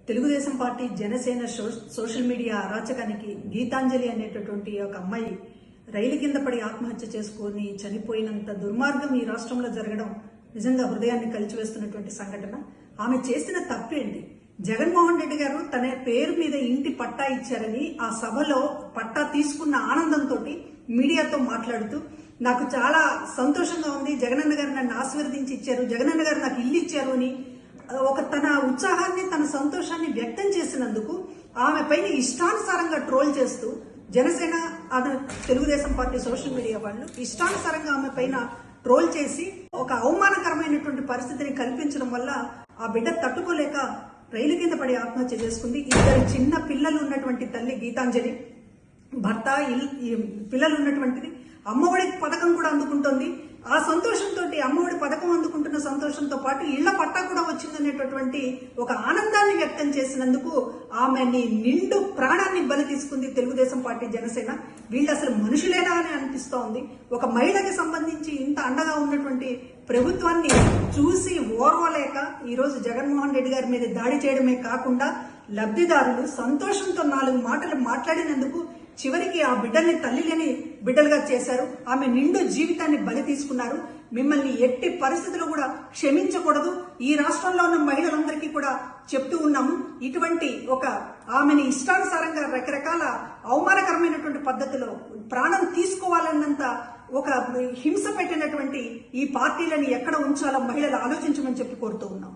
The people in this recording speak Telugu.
Telugu Desam party Janasena social media అరాచకానికి గీతాంజలి అనేటటువంటి ఒక అమ్మాయి రైలు కింద పడి ఆత్మహత్య చేసుకుని చనిపోయినంత దుర్మార్గం ఈ రాష్ట్రంలో జరగడం నిజంగా హృదయాన్ని కలిచివేస్తున్నటువంటి సంఘటన. ఆమె చేసిన తప్పేంటి? జగన్మోహన్ రెడ్డి గారు తన పేరు మీద ఇంటి పట్టా ఇచ్చారని ఆ సభలో పట్టా తీసుకున్న ఆనందంతో మీడియాతో మాట్లాడుతూ నాకు చాలా సంతోషంగా ఉంది, జగనన్న గారు నన్ను ఆశీర్వదించి ఇచ్చారు, జగనన్న గారు నాకు ఇల్లు ఇచ్చారు అని ఒక తన ఉత్సాహాన్ని తన సంతోషాన్ని వ్యక్తం చేసినందుకు ఆమె పైన ఇష్టానుసారంగా ట్రోల్ చేస్తూ Janasena Telugu Desam party social media వాళ్ళు ఇష్టానుసారంగా ఆమె పైన ట్రోల్ చేసి ఒక అవమానకరమైనటువంటి పరిస్థితిని కల్పించడం వల్ల ఆ బిడ్డ తట్టుకోలేక రైలు కింద పడి ఆత్మహత్య చేసుకుంది. ఇద్దరు చిన్న పిల్లలు ఉన్నటువంటి తల్లి గీతాంజలి, భర్త, పిల్లలు ఉన్నటువంటిది. అమ్మఒడి పథకం కూడా అందుకుంటోంది. ఆ సంతోషంతో అమ్మఒడి పథకం అందుకుంటున్న సంతోషంతో పాటు ఇళ్ల పట్టా కూడా వచ్చిందనేటటువంటి ఒక ఆనందాన్ని వ్యక్తం చేసినందుకు ఆమెని నిండు ప్రాణాన్ని బలి తీసుకుంది తెలుగుదేశం పార్టీ జనసేన. వీళ్ళు అసలు మనుషులేనా అని అనిపిస్తోంది. ఒక మహిళకి సంబంధించి ఇంత అండగా ఉన్నటువంటి ప్రభుత్వాన్ని చూసి ఓర్వలేక ఈరోజు జగన్మోహన్ రెడ్డి గారి మీద దాడి చేయడమే కాకుండా లబ్ధిదారులు సంతోషంతో 4 మాటలు మాట్లాడినందుకు చివరికి ఆ బిడ్డల్ని తల్లి లేని బిడ్డలుగా చేశారు. ఆమె నిండు జీవితాన్ని బలి తీసుకున్నారు. మిమ్మల్ని ఎట్టి పరిస్థితుల్లో కూడా క్షమించకూడదు. ఈ రాష్ట్రంలో ఉన్న మహిళలందరికీ కూడా చెప్తూ ఉన్నాము, ఇటువంటి ఒక ఆమెని ఇష్టానుసారంగా రకరకాల అవమానకరమైనటువంటి పద్ధతిలో ప్రాణం తీసుకోవాలన్నంత ఒక హింస పెట్టినటువంటి ఈ పార్టీలని ఎక్కడ ఉంచాలో మహిళలు ఆలోచించమని చెప్పి కోరుతూ ఉన్నాం.